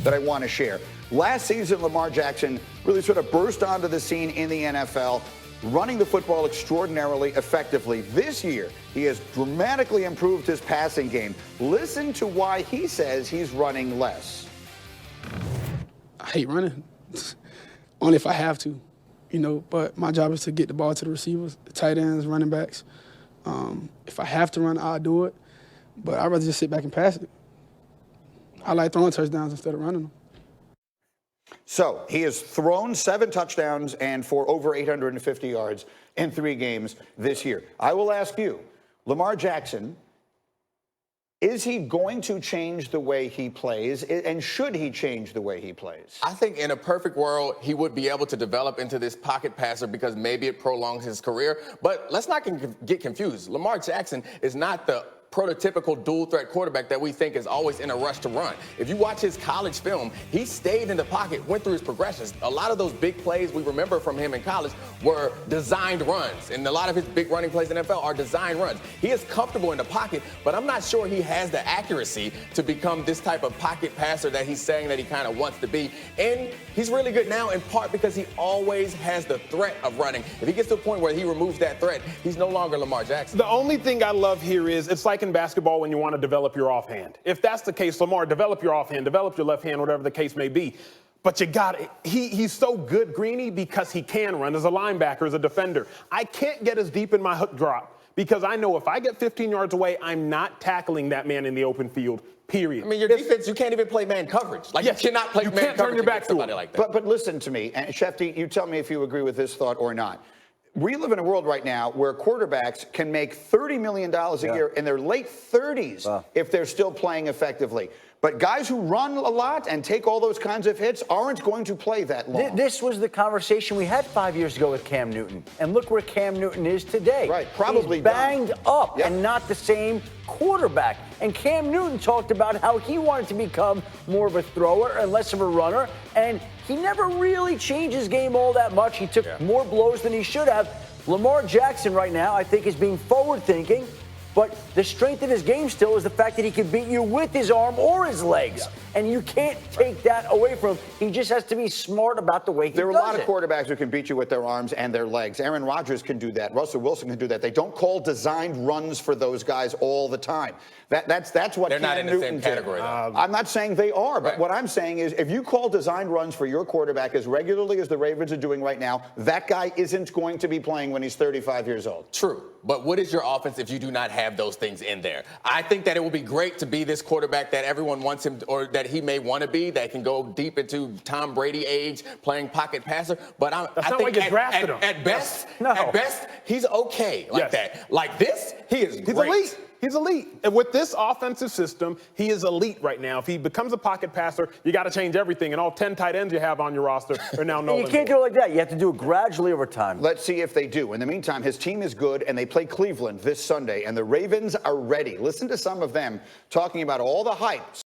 that I want to share. Last season, Lamar Jackson really sort of burst onto the scene in the NFL, running the football extraordinarily effectively. This year, he has dramatically improved his passing game. Listen to why he says he's running less. I hate running, only if I have to, but my job is to get the ball to the receivers, the tight ends, running backs. If I have to run, I'll do it, but I'd rather just sit back and pass it. I like throwing touchdowns instead of running them. So he has thrown 7 touchdowns and for over 850 yards in 3 games this year. I will ask you, Lamar Jackson, is he going to change the way he plays, and should he change the way he plays? I think in a perfect world, he would be able to develop into this pocket passer because maybe it prolongs his career. But let's not get confused. Lamar Jackson is not the prototypical dual-threat quarterback that we think is always in a rush to run. If you watch his college film, he stayed in the pocket, went through his progressions. A lot of those big plays we remember from him in college were designed runs, and a lot of his big running plays in the NFL are designed runs. He is comfortable in the pocket, but I'm not sure he has the accuracy to become this type of pocket passer that he's saying that he kind of wants to be. And he's really good now in part because he always has the threat of running. If he gets to a point where he removes that threat, he's no longer Lamar Jackson. The only thing I love here is it's like in basketball when you want to develop your offhand. If that's the case, Lamar, develop your offhand, develop your left hand, whatever the case may be. But you got it. He's so good, Greeny, because he can run as a linebacker, as a defender. I can't get as deep in my hook drop because I know if I get 15 yards away, I'm not tackling that man in the open field, period. I mean, your defense, you can't even play man coverage. Like, yes, you cannot play man coverage. You can't turn your back to somebody him. like that. But listen to me, and Shefty, you tell me if you agree with this thought or not. We live in a world right now where quarterbacks can make $30 million a year in their late 30s if they're still playing effectively. But guys who run a lot and take all those kinds of hits aren't going to play that long. This was the conversation we had 5 years ago with Cam Newton. And look where Cam Newton is today. Right, probably He's banged up Yep. and not the same quarterback. And Cam Newton talked about how he wanted to become more of a thrower and less of a runner. And he never really changed his game all that much. He took more blows than he should have. Lamar Jackson right now, I think, is being forward-thinking. But the strength of his game still is the fact that he can beat you with his arm or his legs. And you can't take that away from him. He just has to be smart about the way he does it. There are a lot of quarterbacks who can beat you with their arms and their legs. Aaron Rodgers can do that. Russell Wilson can do that. They don't call designed runs for those guys all the time. That's what they're not in the same did. category, though. I'm not saying they are, but what I'm saying is if you call designed runs for your quarterback as regularly as the Ravens are doing right now, that guy isn't going to be playing when he's 35 years old. True. But what is your offense if you do not have those things in there? I think that it would be great to be this quarterback that everyone wants him, or that he may want to be, that can go deep into Tom Brady age, playing pocket passer. But I think at best, he's okay like that. Like this, he is great. He's elite. He's elite. And with this offensive system, he is elite right now. If he becomes a pocket passer, you got to change everything. And all 10 tight ends you have on your roster are now no. You can't do it like that. You have to do it gradually over time. Let's see if they do. In the meantime, his team is good, and they play Cleveland this Sunday, and the Ravens are ready. Listen to some of them talking about all the hype